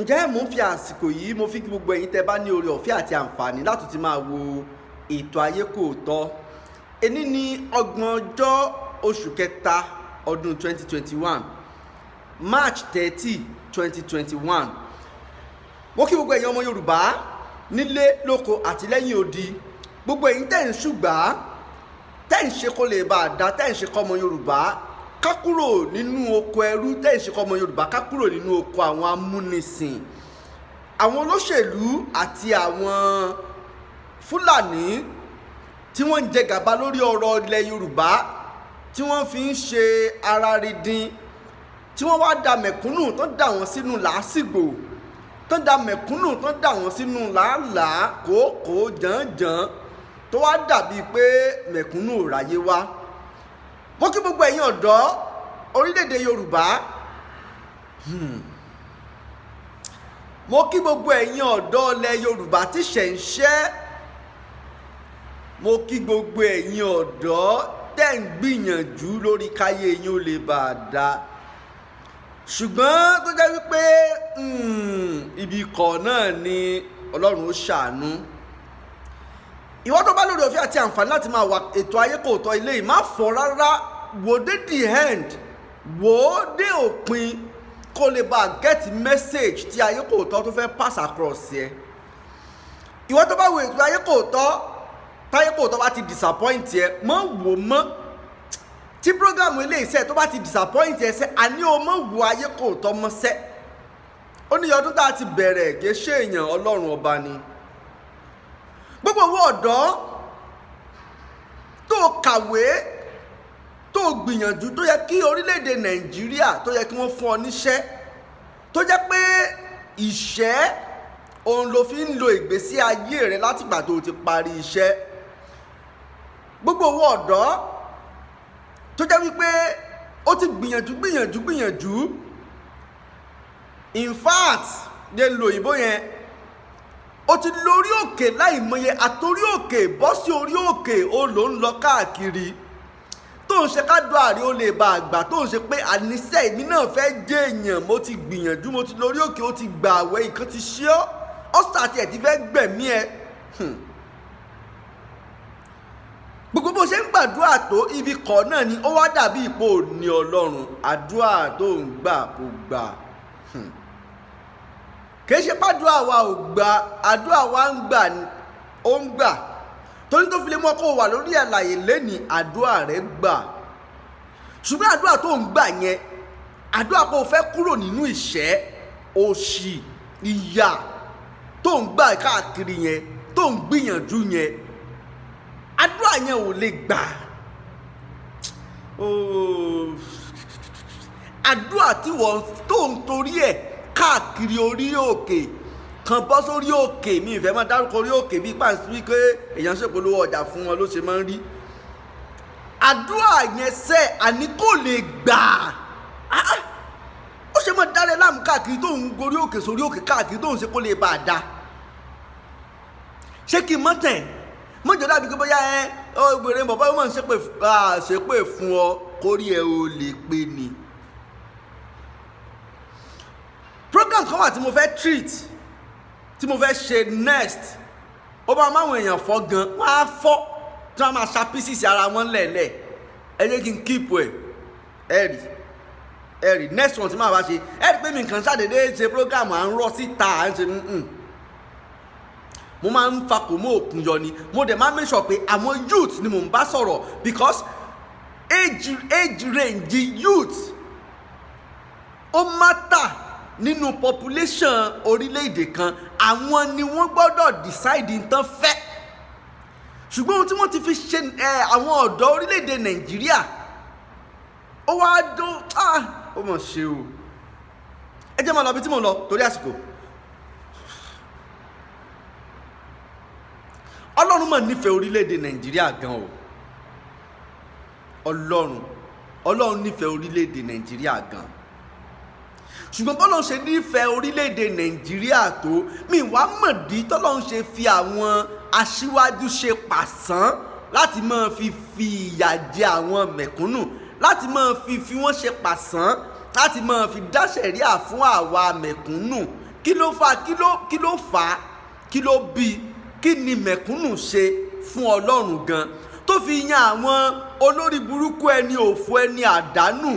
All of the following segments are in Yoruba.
ǹjẹ́ mo ń fi àsìkò yìí mo fi kí gbogbo ẹ̀yin tẹ́ bá ní oore ọ̀fẹ́ àti àǹfààní láti ti máa wo ètò Ayé Kò Tọ́. Èní ní 30 oṣù kẹta ọdún 2021 March 30 2021. Mo kí gbogbo ẹ̀yin ọmọ Yorùbá nílé lóko àti lẹ́yìn odi, gbogbo ẹ̀yin tẹ́ ń ṣùgbà tẹ́ ń ṣe kó lè bá a dá, tẹ́ ń ṣe kọ́ ọmọ Yorùbá ká kúrò nínú oko ẹrú, tẹ́ ń ṣe kọ́ ọmọ Yorùbá ká kúrò nínú oko àwọn amúnisìn, àwọn olóṣèlú àti àwọn Fúlàní tí wọ́n ń jẹ gàba lórí ọ̀rọ̀ ilẹ̀ Yorùbá, tí wọ́n fi ń ṣe ara ridin, tí wọ́n wá da mẹ̀kúnnù tó dà wọ́n sínú làásìgbò, tó da mẹ̀kúnnù tó dà wọ́n sínú làálàá kòókòó jàǹjàǹ, tó wá dàbí pé mẹ̀kúnnù ò ráyé wá. Mo kí gbogbo ẹ̀yin ọ̀dọ́ orílẹ̀-èdè Yorùbá, mo kí gbogbo ẹ̀yin ọ̀dọ́ ilẹ̀ Yorùbá tí ṣẹ̀ ń ṣẹ́, mo kí gbogbo ẹ̀yin ọ̀dọ́ tẹ́ ń gbìyànjú lórí káyé yín ó lè bá a dá, ṣùgbọ́n tó jẹ́ wípé ibi kan náà ni Ọlọ́run ó ṣàánú. Ìwọ tó bá lórí ọ̀fẹ́ àti àǹfààní láti máa wà ètò Ayé Kò Tọ́ ilé yìí, má fọ́ rárá, wò dé the end, wò ó dé òpin kó lè bá get message tí Ayé Kò Tọ́ tó fẹ́ pass across yẹ. Ìwọ tó bá wo ètò Ayé Kò Tọ́, táyé Kò Tọ́ bá ti disappoint yẹ, mọ́ wò mọ́. Tí program ilé iṣẹ́ tó bá ti disappoint yẹ sẹ́, àní o mọ́ wo Ayé Kò Tọ́ mọ́ sẹ́. Ó ní ọdún tá a ti bẹ̀rẹ̀ kì í ṣe èèyàn, Ọlọ́run ọba ni. Gbogbo owó ọ̀dọ́ tó kàwé tó gbìyànjú, tó yẹ kí orílẹ̀-èdè Nàìjíríà tó yẹ kí wọ́n fún ọ níṣẹ́, tó jẹ́ pé ìṣẹ́ òun ló fi ń lo ìgbésí ayé rẹ látìgbà tó ti parí iṣẹ́. Gbogbo owó ọ̀dọ́ tó jẹ́ wípé ó ti gbìyànjú, in fact lè lo ìbò yẹn, ó ti lórí òkè láìmọye, àtorí òkè bọ́ sí orí òkè ó ló ń lọ káàkiri, tó ń ṣe kádùn àrí ó lè bá àgbà, tó ń ṣe pé àníṣe èmi náà fẹ́ jẹ́ èèyàn, mo ti gbìyànjú, mo ti lórí òkè, ó ti gbà àwẹ̀, nǹkan ti ṣe ọ́, ọ́sà àti ẹ̀ ti fẹ́ gbẹ̀mí ẹ. Gbogbo bó ṣe ń gbàdúrà tó ibi kan náà ni ó wá dàbí ipò ní Ọlọ́run, àdúrà tó ń gbà kò gbà. Kìí ṣe pàdúrà wa ò gbà, àdúrà wa ń gbà, ó ń gbà, torí tó fi lè mọ́ kó wà lórí àlàyé lẹ́ni àdúrà rẹ̀ gbà. Ṣùgbọ́n àdúrà tó ń gbà yẹn, àdúrà kó fẹ́ kúrò nínú ìṣẹ́, òṣì, ìyà tó ń gbà káàkiri yẹn, tó ń gbìyànjú yẹn, àdúrà yẹn ò lè gbà. Àdúrà tí wọ́n tó ń torí ẹ̀ káàkiri orí òkè kan bọ́ sórí òkè, mi ìfẹ́ máa dárúkọ orí òkè bí pàṣẹ wípé èèyàn ṣèpolówó ọjà fún wọn ló ṣe máa ń rí. Àdúrà yẹn sẹ́ àní kò lè gbà. Ó ṣe máa dárẹ́ láàmú káàkiri tó ń gorí òkè sórí òkè káàkiri tó ń ṣe kó lè bá a dá. Ṣé kí n mọ́ tẹ̀? Mọ́jọ́ dàbí pé bóyá obìnrin bàbá yóò máa ń ṣépè fún ọ kórí ẹ ò lè pé ni. Program kan wà tí mo fẹ́ treat, tí mo fẹ́ ṣe next, ó bá máwọn èèyàn fọ́ gan, wọ́n á fọ́ tí wọ́n máa ṣàpísìsì ara wọn lẹ̀lẹ̀. Ẹ jẹ́ kí n keep ẹ̀ ẹ̀rì next one tí máa bá ṣe, ẹ̀rì pé mi nǹkan ṣàdédé ṣe program à ń rọ́ síta, à ń ṣe mo máa ń fakò mọ́ òkun yọ ni. Mo dẹ̀ máa make sure pé àwọn youth ni mò ń bá sọ̀rọ̀, because age range youth ó matter nínú population orílẹ̀-èdè kan. Àwọn ni wọ́n gbọ́dọ̀ decide nǹkan fẹ́. Ṣùgbọ́n ohun tí wọ́n ti fi ṣe àwọn ọ̀dọ́ orílẹ̀-èdè Nàìjíríà, ó wá dún ó mọ̀ ṣe o. Ẹ jẹ́ máa lọ bí tí mo lọ torí àsìkò. Ọlọ́run mà nífẹ̀ẹ́ orílẹ̀-èdè Nàìjíríà gan o. Ọlọ́run nífẹ̀ẹ́ orílẹ̀-èdè Nàìjíríà gan. Ṣùgbọ́n bọ́lọ́run ṣe nífẹ̀ẹ́ orílẹ̀-èdè Nàìjíríà tó, mi wá mọ̀dí tọ́lọ́run ṣe fi àwọn aṣíwájú ṣe pàṣán láti máa fi ìyà jẹ àwọn mẹ̀kúnnù, láti máa fi wọ́n ṣe pàṣán, láti máa fi dá ṣẹ̀ríà fún àwa mẹ̀kúnnù. kí ló fà á kí ló bí kí ni mẹ̀kúnnù ṣe fún Ọlọ́run gan tó fi yan àwọn olórí burúkú ẹni òfò ẹni àdánù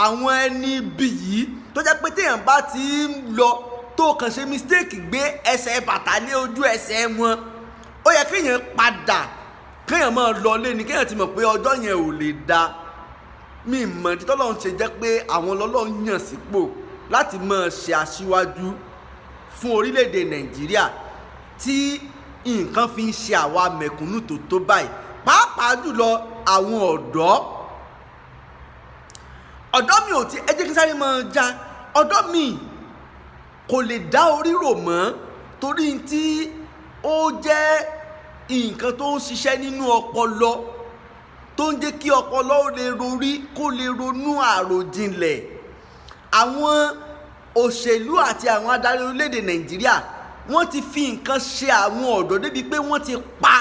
àwọn ẹni bí yìí tó jẹ́ pé téèyàn bá ti ń lọ tó kàn ṣe mistake gbé ẹsẹ̀ bàtà lé ojú ẹsẹ̀ wọn ó yẹ kéèyàn padà kéèyàn máa lọ lé ni kéèyàn ti mọ̀ pé ọjọ́ yẹn ò lè da mi mọ̀ tí tọ́lọ́run ṣe jẹ́ pé àwọn lọ́lọ́run yàn sípò láti máa ṣe aṣíwájú fún orílẹ̀-èdè Nàìjíríà tí nǹkan fi ń ṣe àwa mẹ̀kúnnù tó báyìí pàápàá jùlọ àwọn ọ̀dọ́ mi ò tí ẹ jẹ́ kí sáré máa já ọ̀dọ́ mi kò lè dá orí rò mọ́ torí tí ó jẹ́ nǹkan tó ń ṣiṣẹ́ nínú ọpọlọ tó ń jẹ́ kí ọpọlọ ó lè rorí kó lè ronú àròjinlẹ̀ àwọn òṣèlú àti àwọn adarí orílẹ̀-èdè Nàìjíríà wọ́n ti fi nǹkan ṣe àwọn ọ̀dọ́ débi pé wọ́n ti pa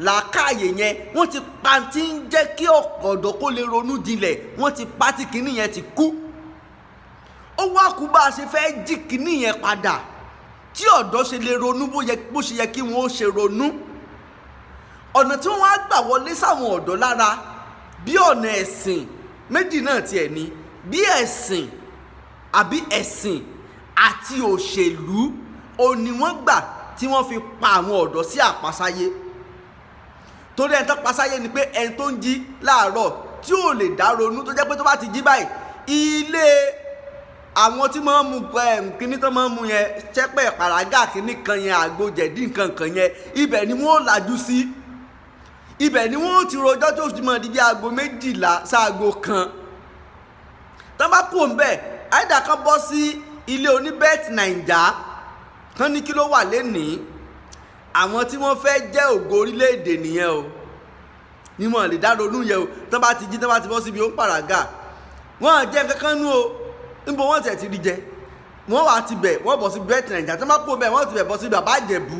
làákàyè yẹn wọ́n ti pa tí ń jẹ́ kí ọ̀dọ́ kó lè ronú jinlẹ̀ wọ́n ti pa tí kinní yẹn ti kú ó wá kú bá a ṣe fẹ́ jí kinní yẹn padà tí ọ̀dọ́ ṣe lè ronú bó ṣe yẹ kí wọ́n ó ṣe ronú ọ̀nà tí wọ́n á gbà wọlé sáwọn ọ̀dọ́ lára bí ọ̀nà ẹ̀sìn méjì náà tiẹ̀ ní bí ẹ̀sìn àti òṣèlú òní wọ́n gbà tí wọ́n fi pa àwọn ọ̀dọ́ sí àpasáyé torí ẹni tó pasáyé ni pé ẹni tó ń jí láàárọ̀ tí ò lè dá ronú tó jẹ́ pé tó bá ti jí báyìí ilé àwọn tí máa ń mu kíní tó máa ń mu yẹn ṣẹ́pẹ̀ pàrágà kíní kan yẹn àgbo jẹ̀dí nǹkan kan yẹn ibẹ̀ ni wọ́n làjú sí ibẹ̀ ni wọ́n ti rojọ́ tó ti mọ̀ di bí aago 12 sáago 1 tó bá kú òun bẹ́ẹ̀ àìdá kan bọ́ sí ilé oníbẹ́ẹ̀tì Nàìjà tán ní kí ló wà lénìí àwọn tí wọ́n fẹ́ jẹ́ ògo orílẹ̀-èdè nìyẹn o ní wọ́n lè dá ronú yẹn o tán bá ti jí tán bá ti bọ́ síbi ó ń pàràgà wọ́n jẹ́ kankan nú o níbo wọ́n tẹ̀ ti rí jẹ wọ́n wà ti bẹ̀ wọ́n bọ̀ sí bẹ́ẹ̀tì Nàìjà tán bá kú bẹ̀ wọ́n ti bẹ̀ bọ́ sí bàbá Ìjẹ̀bú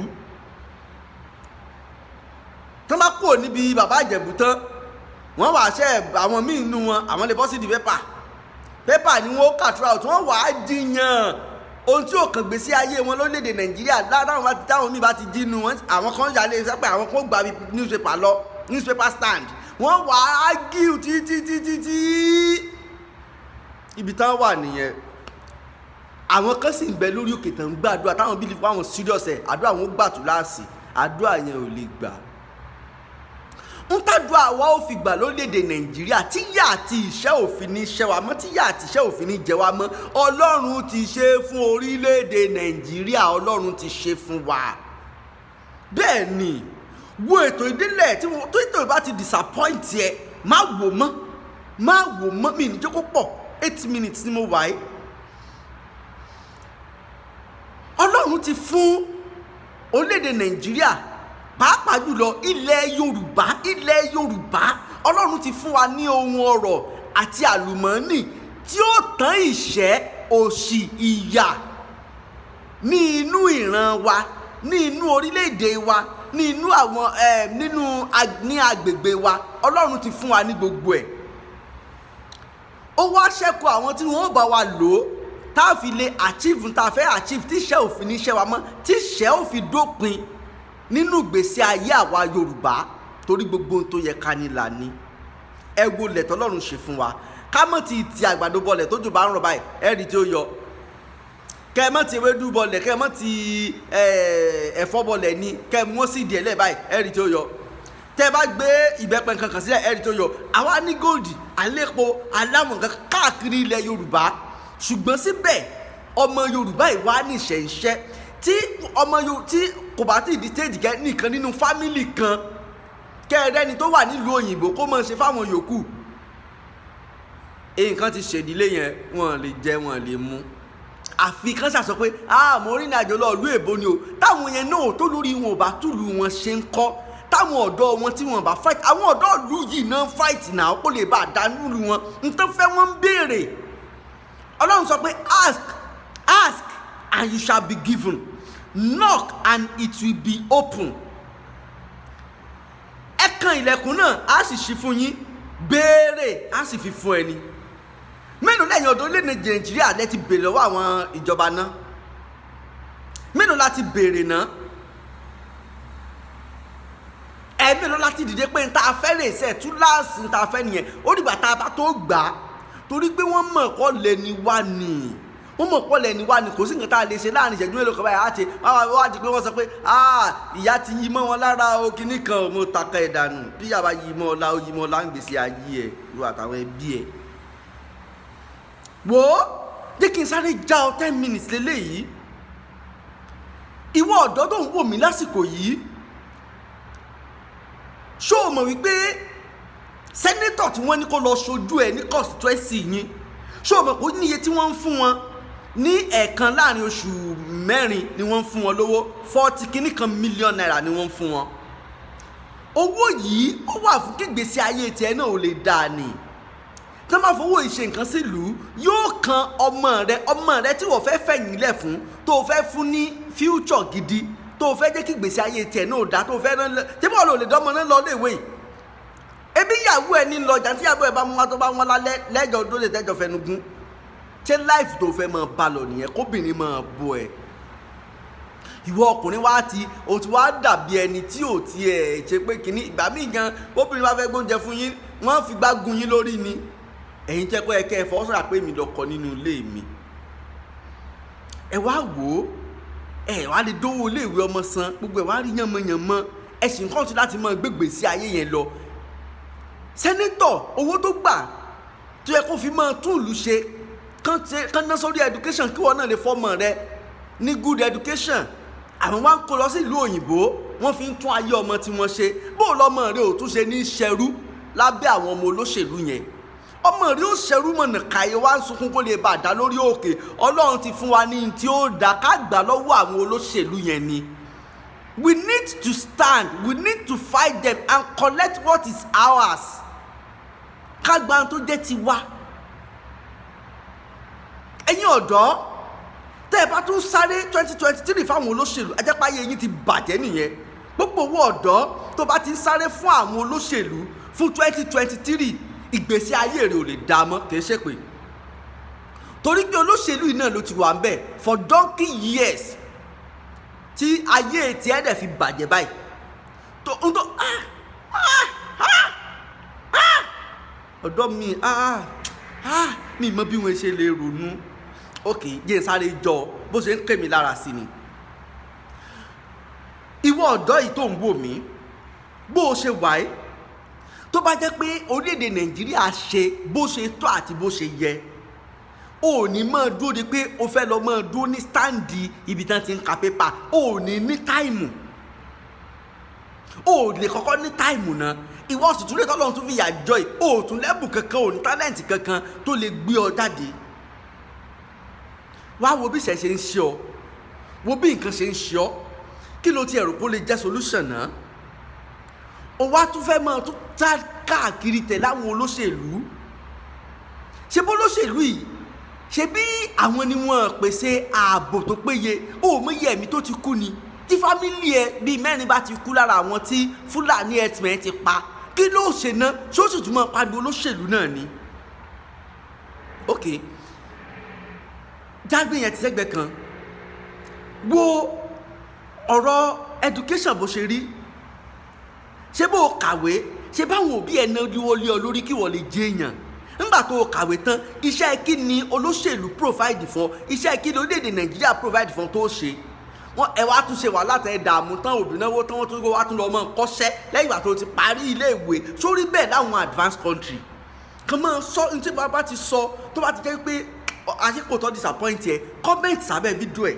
tán bá kú níbi bàbá Ìjẹ̀bú tán wọ́n wà ṣẹ́ àwọn míì nínú wọn àwọn lè bọ́ sí di pépà ni wọ́n kàtúrà tí wọ́n wà á jiyàn ohun tí ò kàn gbé sí ayé wọn lórílẹ̀‐èdè Nàìjíríà táwọn míì bá ti dínú wọn àwọn kan yàlẹ́ sẹ́pẹ́ àwọn kan gba newspaper stand wọ́n wà á gíw títí ibi táwọn wà nìyẹn àwọn kan sì ń bẹ lórí òkè tán ń gbàdúrà táwọn bíi fún àwọn serious ẹ̀ àdúrà wọn gbà tó láàsì àdúrà yẹn ò lè gbà ń tàdúrà wa ó fi gbà lórílẹ̀‐èdè Nàìjíríà tíyà àti ìṣẹ́ òfin ní ṣẹ́ wa mọ́ tíyà àti ìṣẹ́ òfin ní jẹ wa mọ́ Ọlọ́run ti ṣe fún orílẹ̀‐èdè Nàìjíríà Ọlọ́run ti ṣe fún wa bẹ́ẹ̀ ni wo ètò ìdílé tí tó ètò ìbá ti disappoint ẹ má wò mọ́ mi ní jókòó pọ̀ 8 minutes ni mo wà yìí Ọlọ́run ti fún orílẹ̀‐èdè Nàìjíríà pàápàá jùlọ ilẹ̀ Yorùbá Ọlọ́run ti fún wa ní ohun ọrọ̀ àti àlùmọ́ọ́nì tí ó tán ìṣẹ́ òṣì ìyà ní inú ìran wa ní inú orílẹ̀-èdè wa ní inú àwọn ní agbègbè wa Ọlọ́run ti fún wa ní gbogbo ẹ̀ ó wá ṣẹ́kù àwọn tí wọ́n bá wa lò ó tá a fi lè achieve tá a fẹ́ achieve tí ìṣẹ́ òfin ní iṣẹ́ wa mọ́ tí ìṣẹ́ òfin dópin nínú ìgbésí ayé àwa Yorùbá torí gbogbo ohun tó yẹ ká ní là ní ẹ wo lẹ̀ tọ́lọ́run ṣe fún wa ká mọ̀ ti àgbàdo bọlẹ̀ tójò bá ń rọ̀ báyìí ẹ̀rí tí ó yọ kẹ́ ẹ mọ̀ ti ewédú bọlẹ̀ kẹ́ ẹ mọ̀ ti ẹ̀fọ́ bọlẹ̀ ni kẹ́ ẹ mọ̀ sí ìdí ẹ̀lẹ́ báyìí ẹ̀rí tí ó yọ tẹ́ ẹ bá gbé ìbẹ́pẹ kankan sílẹ̀ ẹ̀rí tí ó yọ àwa ní góòdì àlépo aláwọ̀ nǹkan káàkiri ilẹ̀ Yorùbá ṣùgbọ́n síbẹ̀ ọmọ Yorùbá ìwà ní ìṣẹ̀ǹṣẹ́ tí kò bá tí ìdí stage kẹ́ nìkan nínú fámìlì kan kẹ́ẹ̀rẹ́ ni tó wà nílùú òyìnbó kó mọ̀ ṣe fáwọn yòókù nǹkan ti ṣèdílé yẹn wọ́n lè jẹ wọ́n lè mú àfi kan ṣàṣọ pé mo rìn àjò lọ ìlú èbó ni o táwọn yẹn náà tó lórí wọn ò bá túlù wọn ṣe ń kọ́ táwọn ọ̀dọ́ wọn tí wọn bá fight àwọn ọ̀dọ́ ìlú yìí náà fight náà ó lè bá àdánù lu wọn nǹkan fẹ́ wọ́n ń béèrè Ọlọ́run sọ pé ask and you shall be given knock and it will be open ẹ kan ilẹ̀kùn náà á sì ṣí fún yín béèrè á sì fi fún ẹni mélòó lẹ́yìn ọdún lẹ́nu Nàìjíríà lẹ́ ti béèrè lọ́wọ́ àwọn ìjọba náà mélòó láti béèrè náà, mélòó láti dìde pé n ta fẹ́ lè ṣe túláàsì n ta fẹ́ nìyẹn, ó dìgbà tá a bá tó gbà á, torí pé wọ́n mọ̀ kọ́ lẹ́ni wá ni, wọ́n mọ̀ kọ́ lẹ́ni wá ni, kò sí nǹkan tá a lè ṣe láàrin ìṣẹ́jú mélòó kan báyìí àti wá di pé wọ́n sọ pé ìyá ti yí mọ́ wọn lára o kíní kan mo taka ẹ̀ dànù, bí ìyá bá yí mọ́ ọ lá ó yí mọ́ ọ lá ń gbèsè ayé ẹ̀ ló àtàwọn ẹbí ẹ̀. wò ó jẹ́ kí n sáré já ọ 10 minutes lélẹ́yìí. ìwọ ọ̀dọ́ tó ń wò mí lásìkò yìí, ṣó o mọ̀ wípé sẹ́nétọ̀ tí wọ́n ní kó lọ ṣojú ẹ̀ ní constituency yín, ṣó o mọ̀ pé níye tí wọ́n ń fún wọn ní ẹ̀ẹ̀kan láàrin oṣù 4 ni wọ́n ń fún wọn lówó 40 kìíní kan mílíọ̀nù náírà ni wọ́n ń fún wọn. owó yìí ó wà fún kí ìgbésí ayé tiẹ̀ náà ò lè dáa ni. tí wọ́n bá fowó ìṣe nǹkan sílùú yóò kan ọmọ rẹ tí wọ́n fẹ́ fẹ̀yìn lẹ̀ fún, tó o fẹ́ fún ní future gidi, tó o fẹ́ jẹ́ kí ìgbésí ayé tiẹ̀ náà dá, tó o fẹ́ rán tí bọ́ọ̀lù ò lè dánmọ́ náà lọ léèwé yìí. ebi ìyàwó ẹ ní lọ jà tí ìyàwó ẹ bá mú wá tó bá wọn lálẹ́ lẹ́jọ́ tó lè tẹ́jọ́ fẹnugún, ṣé láìfù tó fẹ́ máa bá lọ nìyẹn, kóbìnrin máa bọ ẹ̀. ìwọ ọkùnrin wá o ti wá dàbí ẹni tí ò tiẹ̀ ṣe pé kínní, ìgbà míì gan obìnrin bá fẹ́ gbóúnjẹ fún yín wọ́n fi gbá gun yín lórí ni. ẹ̀yin tẹ́ pé ẹ̀kẹ́ ẹ̀fọ́ sọ̀rọ̀ pé mi lọ́kọ nínú ilé mi. ẹ wá wò ó, ẹ wá lè dówó iléèwé ọmọ san, gbogbo ẹ wá rí yànmọ́yànmọ́, ẹ sì ń kọ́ sí láti máa gbégbé sí ayé yẹn lọ. sẹ́nétọ̀ owó tó gbà tó yẹ kó fi máa tún ìlú ṣe kán ná sórí education kí wọ́n náà lè fọ́mọ rẹ ní good education, àwọn wá ń kó lọ sí ìlú òyìnbó wọ́n fi ń tún ayé ọmọ tí wọ́n ṣe. bó lọ́mọ rẹ ò tún ṣe ní ṣẹrú lábẹ́ àwọn ọmọ olóṣèlú yẹn, ọmọ rí ó ṣẹrú mọ̀nà káyé wá ń sunkún kó lè bá a dá lórí òkè. ọlọ́run ti fún wa ní tí ó dá ká gbà lọ́wọ́ àwọn olóṣèlú yẹn ni. we need to stand, we need to fight them and collect what is ours. ká gba tó jẹ́ tiwa. ẹ̀yin ọ̀dọ́ tẹ́ ẹ bá tún sáré 2023 fáwọn olóṣèlú, ajẹ́páyé yín ti bàjẹ́ nìyẹn. gbogbo owó ọ̀dọ́ tó bá ti ń sáré fún àwọn olóṣèlú fún 2023, ìgbésí ayé rẹ̀ ò lè dá mọ́, kìí ṣe pé torí pé olóṣèlú yìí náà ló ti wà ń bẹ̀ for donkey years tí ayé tiẹ̀ dẹ̀ fi bàjẹ́ báyìí tó ń tó ọ̀dọ́ mi mọ bí wọ́n ṣe lè ronú. ok jẹ́ sáré jọ bó ṣe ń ké mi lára sí ni. ìwọ ọ̀dọ́ yìí tó ń wò mí bó o ṣe wà ẹ́, tó bá jẹ́ pé orílẹ̀-èdè nàìjíríà ṣe bó ṣe tó àti bó ṣe yẹ, o ò ní máa dúró de pé o fẹ́ lọ máa dúró ní stáǹdì ibi tán ti ń ka pépà, o ò ní táìmù, o ò lè kọ́kọ́ ní táìmù náà. ìwọ sì tún lè tọ́lọ́run tún fi yà jọ yìí, o ò tún lẹ́bùn kankan, o ò ní tálẹ́ǹtì kankan tó lè gbé ọ jáde. wá wo bí ìṣẹ́ ṣe ń ṣe ọ, wo bí nǹkan ṣe ń ṣe ọ, kí ló ti ẹ̀rù kó lè jẹ́ solution náà? o wá tún fẹ́ máa tún tá káàkiri tẹ̀ láwọn olóṣèlú. ṣé bó lóṣèlú yìí ṣe bí àwọn ni wọ́n pèsè ààbò tó péye, ó mọ iye ẹ̀mí tó ti kú ni. tí fámìlì ẹ bíi 4 bá ti kú lára àwọn tí fúlàní herdsmen ti pa, kí ló ṣe ná? ṣé ó sì tún máa pariwo olóṣèlú náà ni? ok jágbé yẹn ti sẹ́gbẹ̀ẹ́ kan, wo ọ̀rọ̀ education bó ṣe rí. ṣé bó o kàwé, ṣé báwọn òbí ẹ̀ náà dúró lé ọ lórí kí wọ́n lè jẹ́ èèyàn? nígbà tó o kàwé tán, iṣẹ́ kí ni olóṣèlú provide fún ọ? iṣẹ́ kí ni orílẹ̀-èdè nàìjíríà provide fún ọ tó ṣe? wọ́n ẹ wá tún ṣe wàhálà tẹ dààmú tán, òbí náwó tán, wọ́n tún wá tún lọ mọ́ kọ́ṣẹ́ lẹ́yìn ìgbà tó ti parí ilé ìwé. sórí bẹ́ẹ̀ láwọn advanced country kan máa sọ ní tí bàbá ti sọ, tó bá ti jẹ́ pé àṣekò tó disappoint ẹ, comment sábẹ́ fídíò ẹ̀.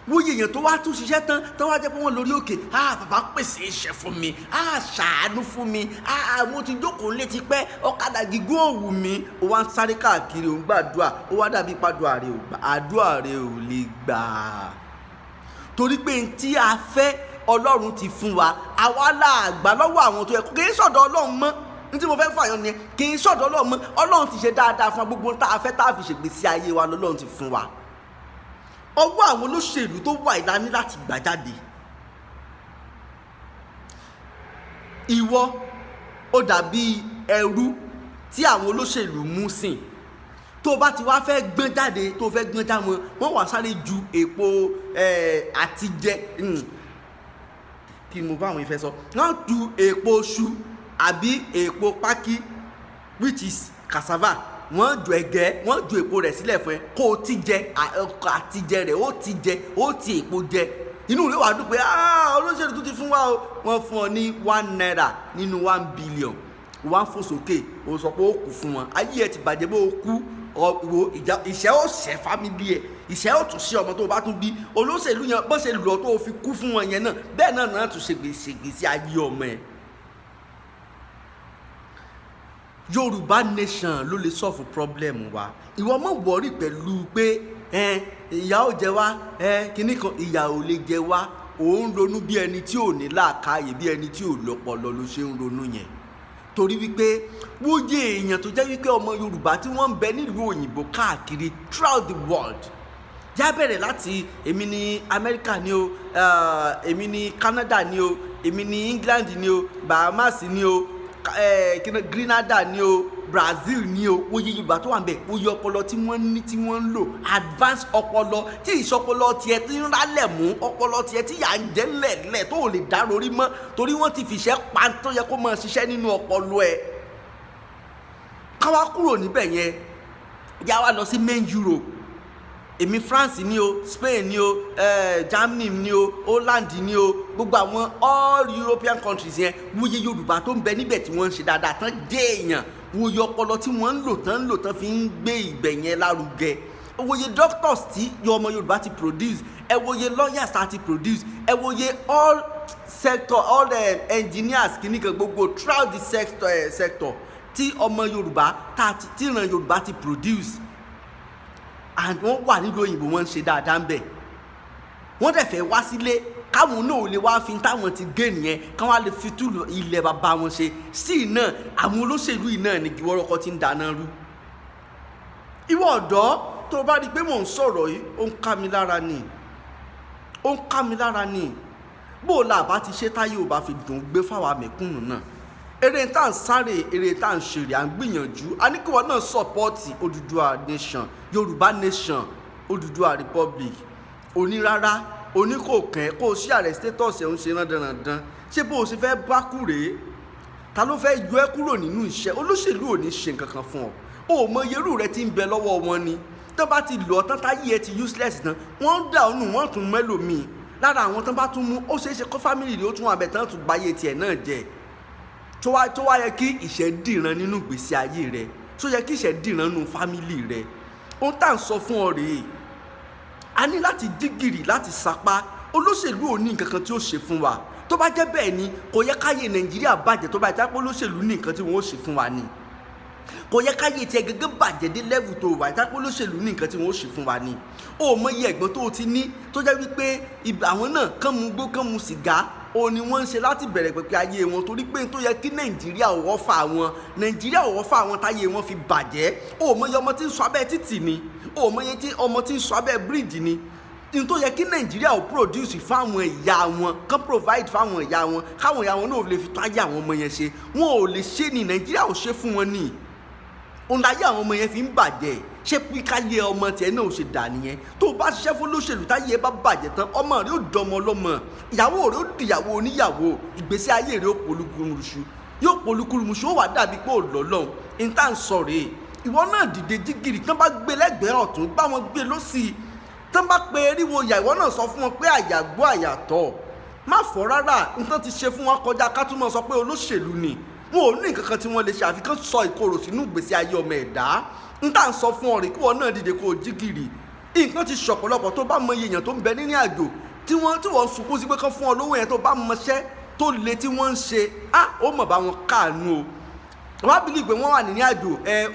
wọ́n yẹ èèyàn tó wá tún ṣiṣẹ́ tán tó wá jẹ́ pé wọ́n lórí òkè, bàbá pèsè iṣẹ́ fún mi, ṣàánú fún mi, mo ti jókòó létí pẹ́ ọ̀kadà gígùn òwú mi. ó wá ń sáré káàkiri, ó ń gbàdúrà, ó wá dàbí pàdúrà rẹ̀ ò gbà, àdúrà rẹ̀ ò lè gbà. torí pé tí a fẹ́ ọlọ́run ti fún wa, àwa là gbà lọ́wọ́ àwọn tó yẹ kó. kì í sọ̀dọ̀ ọlọ́run mọ́, ní tí mo fẹ́ fàyọ ni kì í sọ̀dọ̀ ọlọ́run mọ́. ọlọ́run ti ṣe dáadáa fún wa, gbogbo tá a fẹ́ tá a fi ṣègbésí ayé wa lọ́lọ́run ti fún wa. ọwọ́ àwọn olóṣèlú tó wà ìlànà láti gbà jáde. ìwọ ó dàbí ẹrú tí àwọn olóṣèlú mú sìn, tó bá ti wá fẹ́ gbọ́n jáde tó fẹ́ gbọ́n já wọ́n wá sáré ju èpo àtijẹ kí mo bá àwọn ìfẹ́ sọ wọ́n ju èpo ṣu àbí èpo pákí which is cassava wọ́n ju ẹ̀gẹ́ wọ́n ju èpo rẹ̀ sílẹ̀ fún ẹ kó o ti jẹ àtijẹ rẹ̀ ó ti jẹ ó ti èpo jẹ inú rẹ̀ wà dùn pé olóṣèlú tó ti fún wa o wọ́n fún ọ ní £1 nínú 1 billion wọ́n fò sókè o sọ pé ó kù fún wọn ayé ẹ ti bàjẹ́ bó o kú wo ìṣẹ́ ó ṣẹ́ fámìlì ẹ̀ ìṣẹ́ ó tún ṣe ọmọ tó bá tún bí olóṣèlú yẹn bó ṣe lọ tó fi kú fún wọn yẹn náà bẹ́ẹ̀ náà tún ṣègbèsè ayé ọmọ ẹ̀. Yorùbá nation ló lè solve problem wa ìwọ mọ̀ wọ́rí pẹ̀lú pé ìyà ò jẹ wá kinní kan ìyà ò lè jẹ wá òun ronú bí ẹni tí ò ní làákàyè bí ẹni tí ò lọ́pọlọ ló ṣe ń ronú yẹn torí wípé wóye èèyàn tó jẹ́ wípé ọmọ Yorùbá tí wọ́n ń bẹ nílùú òyìnbó káàkiri throughout the world já bẹ̀rẹ̀ láti èmi ní Amẹ́ríkà ni o èmi ní Canada ni o èmi ní England ni o Bahamas ni o Grenada ni o Brazil ni o wòye Yorùbá tó wà ń bẹ wòye ọpọlọ tí wọ́n ní tí wọ́n ń lò advance ọpọlọ tí ìṣọpọlọ tiẹ̀ tí ń rálẹ̀ mú ọpọlọ tiẹ̀ tí yà ń jẹ́ lẹ̀lẹ̀ tó lè dá lórí mọ́ torí wọ́n ti fìṣẹ́ pa tó yẹ kó máa ṣiṣẹ́ nínú ọpọlọ ẹ̀ káwá kúrò níbẹ̀ yẹn yà wá lọ sí main Europe èmi France ni o Spain ni o Germany ni o Holland ni o gbogbo àwọn all European countries yẹn wòye Yorùbá tó ń bẹ níbẹ̀ tí wọ́n ń ṣe dáadáa tán dé èèyàn wòye ọpọlọ tí wọ́n ń lò tán fi ń gbé ìgbẹ́ yẹn lárugẹ wòye doctors tí ọmọ Yorùbá ti produce ẹ wòye lawyers tá ti produce ẹ wòye all sector all engineers kìnnìkan gbogbo throughout the sector tí ọmọ Yorùbá tí ìran Yorùbá ti produce and wọ́n wà nílùú òyìnbó wọ́n ń ṣe dáadáa ń bẹ̀ wọ́n dẹ̀ fẹ́ wá sílé káwọn náà lè wá fi táwọn ti gé nìyẹn káwọn á lè fi túlù ilẹ̀ bàbá wọn ṣe sí náà àwọn olóṣèlú yìí náà ní wọ́rọ́kọ́ ti ń dáná rú. ìwọ ọ̀dọ́ tó bá rí i pé mò ń sọ̀rọ̀ yìí ó ń ká mi lára ni bó o là bá ti ṣe táyé ò bá fi dùn gbé fáwọn mẹ̀kúnnù náà eré tá à ń sáré eré tá à ń ṣeré à ń gbìyànjú a ní kí wọn náà sọpọ́ọ̀tì Odùduwà nation Yorùbá nation Odùduwà republic onírárá oníkòkẹ́ kó o ṣí ààrẹ status ẹ̀ ń ṣe rándanrandan ṣé bó o ṣe fẹ́ bá kú rèé ta ló fẹ́ yọ ẹ́ kúrò nínú iṣẹ́ olóṣèlú ò ní ṣe nǹkan kan fún ọ o mọ irú rẹ ti ń bẹ lọ́wọ́ wọn ni tó bá ti lọ tán táyé ẹ ti useless tán wọ́n ń dà ọ́nù wọ́n tún mẹ́lòmíì lára àwọn tán bá tún mú ó ṣeé ṣe kó fámìlì rẹ ó tún wà bẹ̀ tán tún gbáyé tiẹ̀ náà jẹ tó wá yẹ kí ìṣẹ́ dìran nínú ìgbésí ayé rẹ tó yẹ kí ìṣẹ́ dìran nínú fámìlì rẹ ohun tá à ń sọ fún ọ rèé a ní láti dígìrì láti sapá olóṣèlú ò ní nǹkan kan tí ó ṣe fún wa tó bá jẹ́ bẹ́ẹ̀ ni kò yẹ káyé Nàìjíríà bàjẹ́ tó bá jẹ́ pé olóṣèlú ní nǹkan tí wọ́n ó ṣe fún wa ni kò yẹ káyé tiẹ̀ gẹ́gẹ́ bàjẹ́ dé level tó wà jẹ́ pé olóṣèlú ní nǹkan tí wọ́n ó ṣe fún wa ni ó mọ iye ẹ̀gbọ́n tó ti ní tó jẹ́ wípé àwọn náà kàn mú gbó kàn mú sìgá ó ní wọ́n ń ṣe láti bẹ̀rẹ̀ pẹ̀pẹ̀ ayé wọn torí pé tó yẹ kí Nàìjíríà ọ̀wọ́ fà wọn táyé wọn fi bàjẹ́ ó mọ iye ọmọ tí ń sọ abẹ́ títì ni ó mọ iye ọmọ tí ń sọ abẹ́ bíríìjì ni ní tó yẹ kí Nàìjíríà ò produce fáwọn ìyá wọn kán provide fáwọn ìyá wọn káwọn ìyá wọn náà lè fi tó ayé àwọn ọmọ yẹn ṣe wọn ò lè ṣe ni Nàìjíríà ò ṣe fún wọn ni òun láyé àwọn ọmọ yẹn fi ń bàjẹ́ ṣé píkálẹ̀ ọmọ tiẹ̀ náà ò ṣe dà nìyẹn tó o bá ṣiṣẹ́ fún olóṣèlú táyé bá bàjẹ́ tán ọmọ rẹ ó dọmọ ọlọ́mọ ìyàwó rẹ ó dìyàwó oníyàwó ìgbésí ayé rẹ ó polúkúrúmuṣu ó wà dàbí pé ò lọ́lọ́run ní tá à ń sọ rèé ìwọ náà dìde jígìrì tán bá gbé lẹ́gbẹ̀ẹ́ ọ̀tún bá wọn gbé lọ́sì tán bá pe eriwo ìyá ìwọ náà sọ fún wọn pé àyàgbọ́ àyàtọ̀ má fọ́ rárá nǹkan ti ṣe fún wọn kọjá ká tún mọ̀ sọ pé olóṣèlú ni wọn ò ní nǹkan kan tí wọ́n lè ṣe àfikún sọ ìkorò sínú ìgbésí ayé ọmọ ẹ̀dá n tá à ń sọ fún ọ rè kí wọn náà dìde kó o jí gìrì nǹkan ti ṣọ̀pọ̀lọpọ̀ tó bá mọ iye èèyàn tó ń bẹ nínú àjò tí wọ́n sunkún sí pé kán fún ọ lówó yẹn tó bá mọṣẹ́ tó le tí wọ́n ń ṣe ó mọ̀ bá wọn káàánú o wọ́n á bìlì pé wọ́n wà nínú àjò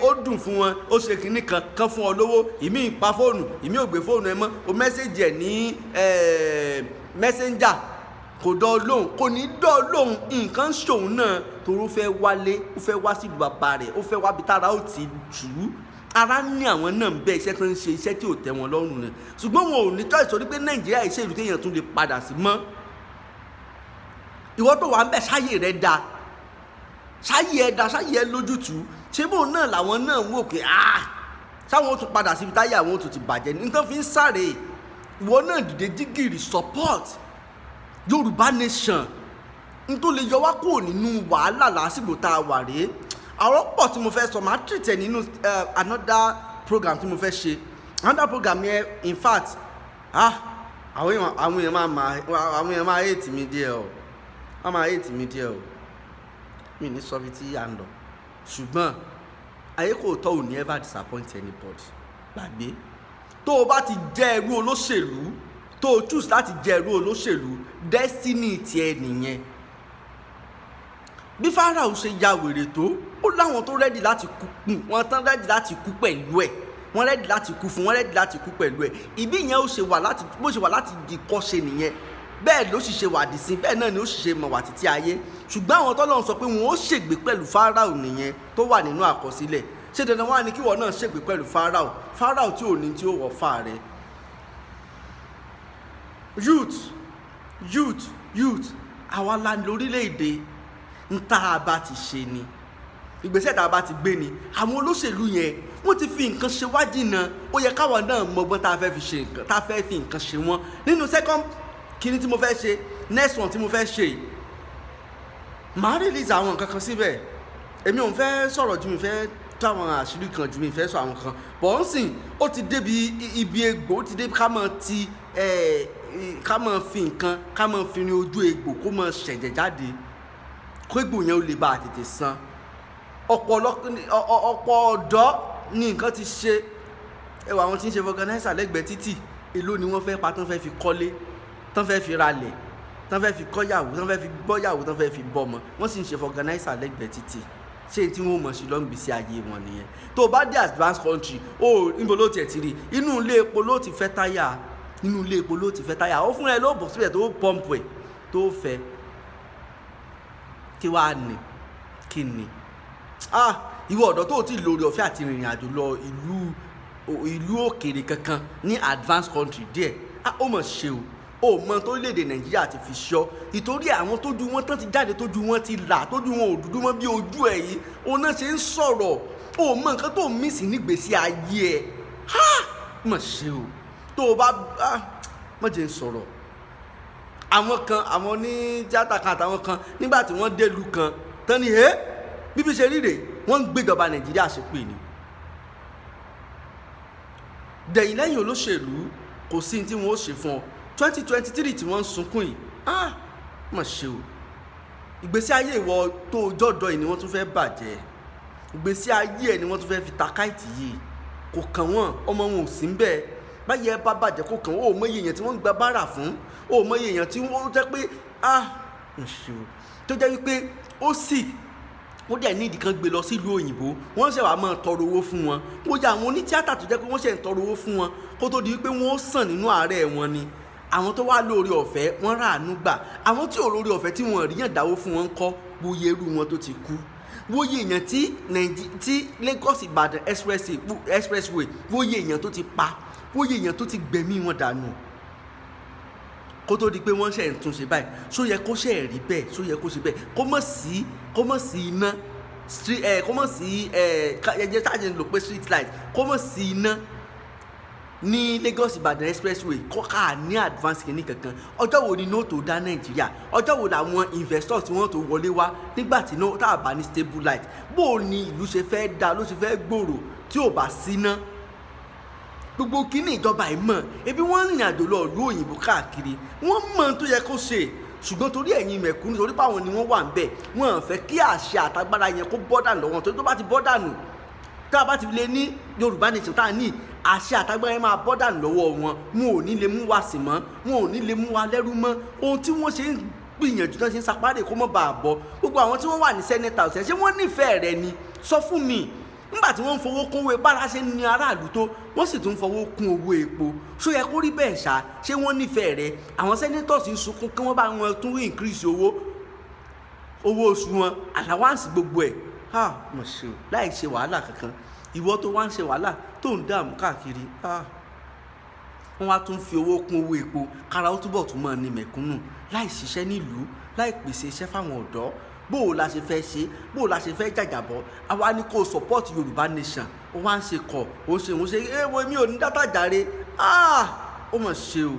ó dùn fún wọn ó ṣe kínní kan fún ọ lówó ìmí ìpa fóònù ìmí ò gbé fóònù ẹ mọ́ o mẹ́sẹ̀jì ẹ̀ ní messenger kò dán lóhùn kò ní dán lóhùn nǹkan ṣòun náà torí ó fẹ́ wálé ó fẹ́ wá sí bàbá rẹ̀ ó fẹ́ wá bí tára ó ti jù ú ara ní àwọn náà ń bẹ iṣẹ́ tó ń ṣe iṣẹ́ tí ò tẹ́ wọn lọ́rùn rẹ̀ ṣùgbọ́n wọn ò ní tọ́ ìsọ̀rí pé Nàìjíríà iṣẹ́ ìlú téèyàn tún lè padà sí mọ́ ìwọ tó wà ń bẹ ṣáyé rẹ̀ dáa ṣáyé ẹ lójútùú ṣé bóun náà làwọn náà wò pé sáwọn ó tún padà síbi táyà àwọn ó tún ti bàjẹ́ ní tó fi ń sáré. Ìwọ náà dìde jígìrì support Yorùbá nation n tó lè yọ wá kúrò nínú wàhálà lásìkò tá a wà rèé. Àwọn pọ̀ tí mo fẹ́ sọ máa treat ẹ̀ nínú another program tí mo fẹ́ ṣe. Another program yẹn in fact àwọn èèyàn máa hate mi díẹ̀ o, wọ́n máa hate mi díẹ̀ o, mi ní sọ bí tí à ń lọ, ṣùgbọ́n ayé kò tọ́ ò ní ever disappoint anybody. Gbàgbé tó o bá ti jẹ́ ẹrú olóṣèlú, tó o choose láti jẹ́ ẹrú olóṣèlú, destiny tiẹ̀ nìyẹn. Bí Fáráò ṣe ya wèrè tó, ó láwọn tó ready láti kú, wọ́n tán ready láti kú pẹ̀lú ẹ̀, wọ́n ready láti kú fún, wọ́n ready láti kú pẹ̀lú ẹ̀. Ìbí yẹn ó ṣe wà láti bó ṣe wà láti di kọ́ṣe nìyẹn, bẹ́ẹ̀ ló sì ṣe wà dì sí, bẹ́ẹ̀ náà ni ó sì ṣe mọ̀ wà títí ayé. Ṣùgbọ́n àwọn tọ́lọ́run sọ pé wọ́n ó ṣègbè pẹ̀lú Fáráò nìyẹn tó wà nínú àkọsílẹ̀. Ṣé dandan wá ní kí wọ́n náà ṣègbè pẹ̀lú Fáráò? Fáráò tí ò ní tí ó wọ̀ fà rẹ̀. Youth àwa la ní orílẹ̀-èdè ń tá a bá ti ṣe ni, ìgbésẹ̀ tá a bá ti gbé ni. Àwọn olóṣèlú yẹn wọ́n ti fi nǹkan ṣe wá jìnnà, ó yẹ káwọn náà mọgbọ́n tá a fẹ́ fi ṣe nǹkan, tá a fẹ́ fi nǹkan ṣe wọ́n. Nínú second kíní tí mo fẹ́ ṣe, next one tí mo fẹ́ ṣe, màá release àwọn nǹkan kan síbẹ̀. Èmi ò fẹ́ sọ̀rọ̀ ju mi fẹ́ tó àwọn àṣírí kan ju mi fẹ́ sọ àwọn kan, bọ̀ ń sìn ó ti débi ibi egbò, ó ti débi ká máa ti ká máa fi nǹkan, ká máa fi rin ojú egbò kó máa ṣẹ̀jẹ̀ jáde kó egbò yẹn ó lè bá a tètè san. Ọ̀pọ̀ ọ̀dọ́ ni nǹkan ti ṣe. Ẹwà àwọn tí ń ṣe organizer lẹ́gbẹ̀ẹ́ títì, èló ni wọ́n fẹ́ pa tán fẹ́ fi kọ́lé, tán fẹ́ fi ralẹ̀, tán fẹ́ fi kọ́yàwó, tán fẹ́ fi gbọ́yàwó, tán fẹ́ fi bọ́mọ, wọ́n sì ń ṣe organizer lẹ́gbẹ̀ẹ́ títì. Ṣé tí wọ́n mọ̀ sí lọ́ngbì sí ayé wọn nìyẹn? Tó o bá dé advanced country, níbo ló tiẹ̀ ti rí? Inú ilé epo ló ti fẹ́ táyà, nínú ilé epo ló ti fẹ́ táyà. Ó fún ẹ ló bọ̀ síbẹ̀ tó pọ́ǹpù ẹ̀ tó fẹ́. Kí wàá ní? Kí ni? Ìwọ ọ̀dọ́ tó ti lórí ọ̀fẹ́ àti rìnrìn àjò lọ ìlú òkèèrè kankan ní advanced country díẹ̀, ó mọ̀ ṣe o mọ tó lédè Nàìjíríà ti fi ṣọ́. Ìtorí àwọn tójú wọn tán ti jáde, tójú wọn ti là, tójú wọn ò dúdú mọ́ bí ojú ẹ̀ yìí, òun náà ṣe ń sọ̀rọ̀. Ó mọ nǹkan tó mí sí nígbèsí ayé ẹ̀. Mọ̀ ṣe o tó o bá mọ̀ jẹ́ ń sọ̀rọ̀. Àwọn kan, àwọn ní tíátà kan àtàwọn kan, nígbà tí wọ́n dé ìlú kan tán ni bíbí ṣe rí rèé, wọ́n ń gbéjọba Nàìjíríà ṣépè ni. Dẹ̀yìn lẹ́yìn olóṣèlú kò sí tí wọ́n ó ṣe fún ọ. 2023 tí wọ́n ń sunkún yìí, mọ̀ ṣe o. Ìgbésí ayé ìwọ tó jọ́dọ̀ yìí ni wọ́n tún fẹ́ bàjẹ́. Ìgbésí ayé ẹ̀ ni wọ́n tún fẹ́ fi ta káìtì yìí. Kò kàn wọ́n, ọmọ wọn ò sí ń bẹ́ẹ̀. Báyìí ẹ bá bàjẹ́ kò kàn wọ́n, ó mọ iye èèyàn tí wọ́n ń gba báárà fún, ó mọ iye èèyàn tí wọ́n jẹ́ pé mọ̀ ṣe o. Tó jẹ́ wípé ó sì ó dẹ̀ ní ìdí kan gbé lọ sílùú òyìnbó, wọ́n ṣẹ̀ wá máa tọrọ owó fún wọn. Mo yà àwọn onítíátà tó jẹ́ pé wọ́n ṣẹ̀ ń tọrọ owó fún wọn kó tó di wípé wọ́n sàn nínú àárẹ̀ wọn ni. Àwọn tó wá lórí ọ̀fẹ́ wọ́n ràánú gbà, àwọn tí ò lórí ọ̀fẹ́ tí wọ́n rí yàn dáwó fún wọn kọ́, wòye irú wọn tó ti kú, wòye èèyàn tí Lagos Ìbàdàn expressway, wòye èèyàn tó ti pa, wòye èèyàn tó ti gbẹ̀mí wọn dànù kó tó di pé wọ́n ṣe ń tún ṣe báyìí. Ṣó yẹ kó ṣe rí bẹ́ẹ̀? Ṣó yẹ kó ṣe bẹ́ẹ̀? Kó mọ̀ sí iná kó mọ̀ sí ẹ̀jẹ̀ tájẹ̀ ń lò pé street light, kó mọ̀ sí iná ní Lagos Ìbàdàn expressway, kó ká ní advance kìíní kankan. Ọjọ́ wo ni nóòtò dá Nàìjíríà? Ọjọ́ wo làwọn investors tí wọ́n tó wọlé wá nígbà tí tá a bá ní stable light? Bó o ní ìlú ṣe fẹ́ dá, ló ṣe fẹ́ gbòòrò tí ò bá síná? Gbogbo kíní ìjọba ìmọ̀, ebi wọ́n rìnrìn àjò lọ ìlú òyìnbó káàkiri, wọ́n mọ̀ tó yẹ kó ṣe, ṣùgbọ́n torí ẹ̀yin mẹ̀kúnnù, torí báwọn ni wọ́n wà ń bẹ̀, wọ́n fẹ́ kí àṣẹ àtagbára yẹn kó bọ́ dànù lọ́wọ́. Torí tó bá ti bọ́ dànù, tá a bá ti lè ní Yorùbá nation tá a ní, àṣẹ àtagbára yẹn máa bọ́ dànù lọ́wọ́ wọn ò ní lè mú wa sìn mọ́, wọn ò ní lè mú wa lẹ́rú mọ́. Ohun tí wọ́n ṣe ń gbìyànjú náà ṣe ń sapárè kó mọ́ bá a bọ́. Gbogbo àwọn tí wọ́n wà ní sẹ́nẹ́tà ọ̀sẹ̀, ṣé wọ́n nífẹ̀ẹ́ rẹ ni? Sọ fún mi. Nígbà tí wọ́n ń fowó kún owó bára ṣe ní aráàlú tó, wọ́n sì tún fowó kún owó epo. Ṣó yẹ kó rí bẹ́ẹ̀ ṣá? Ṣé wọ́n nífẹ̀ẹ́ rẹ? Àwọn senators ń sunkún kí wọ́n bá wọn tún increase owó oṣù wọn, allowance gbogbo ẹ̀. Mọ̀ ṣe o, láì ṣe wàhálà kankan. Ìwọ tó wá ń ṣe wàhálà tó ń dààmú káàkiri, wọ́n wá tún fi owó kún owó epo, kára ó túbọ̀ tún máa ní mẹ̀kúnnù, láì ṣiṣẹ́ nílùú, láì pèsè iṣẹ́ fáwọn ọ̀dọ́. bó o la ṣe fẹ́ ṣe, bó o la ṣe fẹ́ jàjàbọ́, àwa ni kò support Yorùbá nation, ó wá ń ṣe kọ̀ ó ń ṣe èèwọ̀ mi ò ní dátà jàre, ó mọ̀ ṣe o.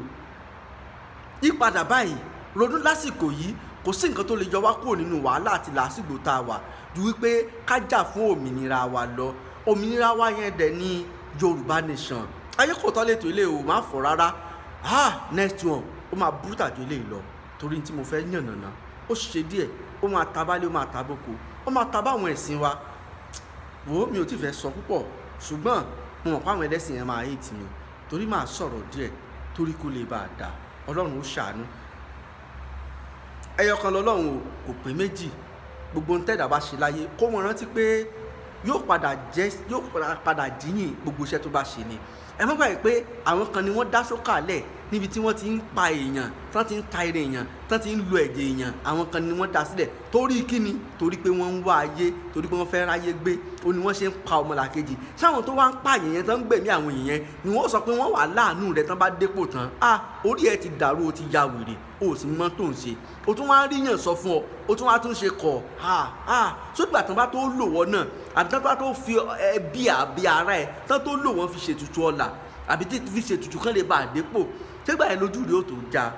Yípadà báyìí ronú lásìkò yìí, kò sí nǹkan tó lè yọ wá kúrò nínú wàhálà àti làásìgbò tá a wà ju wípé ká jà fún òmìnira wa lọ. Òmìnira wa yẹn dẹ̀ ní Yorùbá nation. Ayé kò tọ́ lè tó ilé o, má fọ̀ rárá. Next one ó máa burú tàjú ilé lọ torí tí mo fẹ́ yànnàná ó ṣe díẹ̀, ó máa tabálé, ó máa taboko, ó máa tabá àwọn ẹ̀sìn wa. Wo mi ò tí fẹ́ sọ púpọ̀ ṣùgbọ́n mo mọ̀ pé àwọn ẹlẹ́sìn yẹn máa hate mi torí máa sọ̀rọ̀ díẹ̀ torí kó lè bá a dà. Ọlọ́run ó ṣàánú. Ẹyọkan lọ́lọ́run kò pé méjì. Gbogbo ń tẹ́dà bá ṣe láyé kó mọ̀ rántí pé yóò padà jíyìn gbogbo iṣẹ́ tó bá ṣe ni. Ẹ má gbàgbé pé àwọn kan ni wọ́n dá sókàlẹ̀ níbi tí wọ́n ti ń pa èèyàn, tán ti ń ta eré èèyàn, tán ti ń lo ẹ̀jẹ̀ èèyàn. Àwọn kan ni wọ́n dá sílẹ̀ torí kíni? Torí pé wọ́n ń wá ayé, torí pé wọ́n fẹ́ ráyé gbé. Ó ní wọ́n ṣe ń pa ọmọlàkejì. Sáwọn tó wá ń pa èèyàn yẹn tán ń gbẹ̀mí àwọn èèyàn ni wọ́n sọ pé wọ́n wà láàánú rẹ̀ tán bá dépò tán. Orí ẹ ti dàrú, o ti ya wèrè, o sì mọ̀ tó ń ṣe. O tún wá rí yàn sọ fún ọ, o tún wá tún ṣe kọ̀. Sódìgbà tán bá tó lò wọ́n náà àbí tán bá tó fi ẹbí àbí ara ẹ̀ tán tó lò wọ́n fi ṣètùtù ọ̀la àbí tí fi ṣètùtù kan lè bá àdépò, ṣégbà yẹn lójú rèé ó tó já.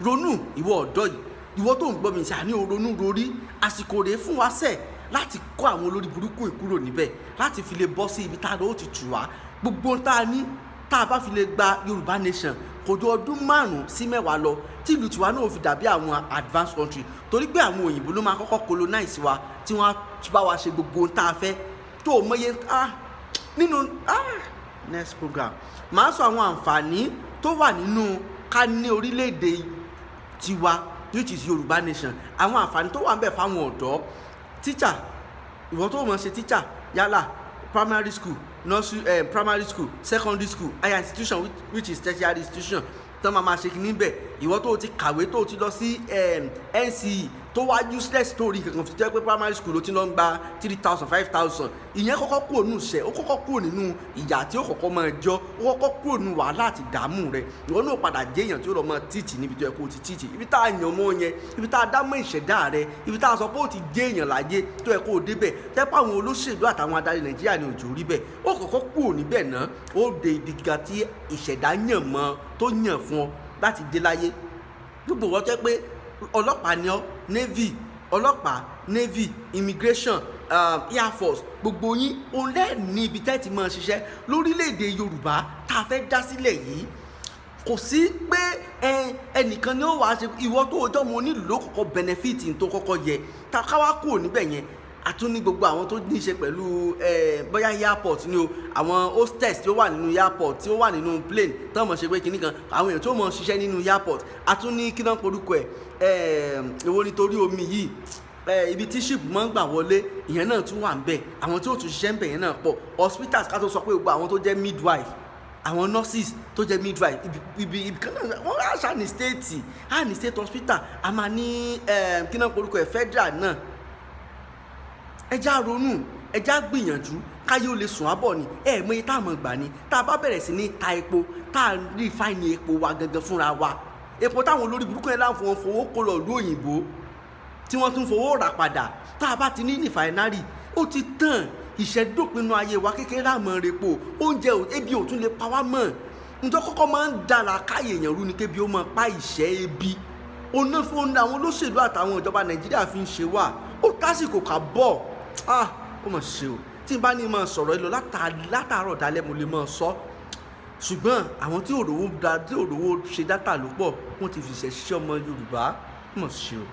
Ronú ìwọ ọ̀dọ́ yìí, ìwọ tó ń gbọ́ mi ṣàní ronú rorí. Àsìkò rèé fún wa sẹ̀ láti kọ́ àwọn olórí burúkú ìkúrò níbẹ̀, láti fi lè bọ́ sí ibi tá a lọ ó ti tù wá. Gbogbo tá a ní tá a bá fi lè gba Yorùbá nation kò ju ọdún 5 sí 10 lọ tí ìlú tiwa náà fi dàbí àwọn advanced country, torí pé àwọn òyìnbó ló máa kọ́kọ́ colonize wa tí wọ́n bá wa ṣe gbogbo tá a fẹ́ tó o mọye nínú next program màá sọ àwọn àǹfààní tó wà nínú ká ní orílẹ̀-èdè tiwa which is Yorùbá nation. Àwọn àǹfààní tó wà ń bẹ̀ fáwọn ọ̀dọ́. Teacher, ìwọ tó mọ̀ ṣe teacher yálà primary school, nursery, primary school, secondary school, higher institution which is tertiary institution tán máa ṣe kìíní bẹ̀. Ìwọ tó ti kàwé tó ti lọ sí NCE tó wá useless story kankan fi jẹ́ pé primary school ló ti lọ ń gba 3,000 5,000. Ìyẹn kọ́kọ́ kúrò nínú iṣẹ́, ó kọ́kọ́ kúrò nínú ìyà tí ó kọ́kọ́ máa jọ, ó kọ́kọ́ kúrò nínú wàhálà àti ìdààmú rẹ̀. Ìwọ náà padà jẹ́ èèyàn tí ó lọ máa teach níbi tó yẹ kó o ti teach, ibi tá a yàn mọ́ yẹn, ibi tá a dá mọ́ ìṣẹ̀dá rẹ̀, ibi tá a sọ pé ó ti jẹ́ èèyàn láyé tó yẹ kó o débẹ̀. Tẹ́pọ̀ àwọn olóṣèlú àtàwọn adarí Nàìjíríà ní òjò rí bẹ́ẹ̀. Ó kọ́kọ́ kúrò níbẹ̀ náà, ó de ibi gíga tí ìṣẹ̀dá yàn mọ́ tó yàn fún ọ láti dé láyé. Gbogbo wọn jẹ́ pé ọlọ́pàá ni ọ́, navy, ọlọ́pàá, navy, immigration, air force, gbogbo yín òun lẹ́ẹ̀ ní ibi tẹ́ ti máa ṣiṣẹ́ lórílẹ̀‐èdè Yorùbá tá a fẹ́ dá sílẹ̀ yìí. Kò sí pé ẹnìkan ni ó wàá ṣe, ìwọ tó ọjọ́ mo nílò ló kọ́kọ́ benefit tó kọ́kọ́ yẹ tá a káwá kúrò níbẹ̀ yẹn. Àtún ní gbogbo àwọn tó ní í ṣe pẹ̀lú bóyá airport ni o, àwọn hostess tí ó wà nínú airport tí ó wà nínú plane tí wọ́n mọ̀ ṣe pé kinní kan, àwọn èèyàn tó mọ̀ ṣiṣẹ́ nínú airport. Àtún ní kí náà porúkọ èwo nítorí omi yìí, ibi tí ship máa ń gbà wọlé ìyẹn náà tún wà ń bẹ̀. Àwọn tí ó tún ṣiṣẹ́ ń bẹ̀ yẹn náà pọ̀. Hospitals ká tó sọ pé gbogbo àwọn tó jẹ́ midwife, àwọn nurses tó jẹ́ midwife, ibi kan náà wọ́n á ṣá ní state, á ní state hospital, a máa ní kí náà porúkọ federal náà. Ẹjá ronú, ẹjá gbìyànjú káyé ó lè sùn ábọ̀ ni. Mọ iye tá a mọ̀ gbà ni tá a bá bẹ̀rẹ̀ sí ní ta epo, tá a refine epo wa gangan fúnra wa. Epo táwọn olórí burúkú yẹn láǹfọ̀ wọn fowó kó lọ ìlú òyìnbó tí wọ́n tún fowó rà padà. Tá a bá ti ní refinery ó ti tàn, ìṣẹ́dópinnu ayé wa kékeré láàmú repo, oúnjẹ ebi ò tún lè pa wá mọ́. Ǹjọ́ kọ́kọ́ máa ń dára káyé èèyàn rú ni kébi ó máa pa ìṣẹ́ ebi. Ọ̀nà fún àwọn olóṣèlú àtàwọn ìjọba Nàìjíríà fi ń ṣe wà. Ó tásìkò ká bọ̀. Ó mọ̀ ṣe o. Tí n bá ní máa sọ̀rọ̀ ẹ lọ látàárọ̀ dalẹ́ mo lè máa sọ. Ṣùgbọ́n àwọn tí òrówó ṣe dátà ló pọ̀, wọ́n ti fi ṣẹ̀ṣẹ̀ ọmọ Yorùbá. Ó mọ̀ ṣe o.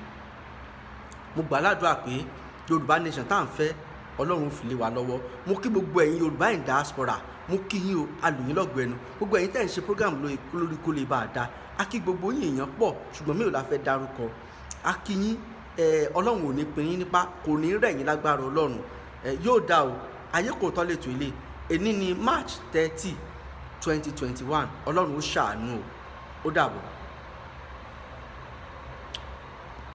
Mo gbà ládùúrà pé Yorùbá nation tá à ń fẹ́ Ọlọ́run fi lé wa lọ́wọ́. Mo kí gbogbo ẹ̀yin Yorùbá in diaspora, mo kí yín o, alùyín lọ́gbọ̀ ẹnu. Gbogbo ẹ̀yin tẹ́ ń ṣe program lórí kó lè bá a dá. A kí gbogbo yín èèyàn pọ̀ ṣùgbọ́n mi ò la fẹ́ dárúkọ. A kí yín, Ọlọ́run ò ní pín yín nípa, kò ní rẹ̀ yín lágbára Ọlọ́run. Yóò dá o, ayé kò tọ́ lè tó ilé. Èní ni March 30, 2021. Ọlọ́run ó ṣàánú o. Ó dàbọ̀.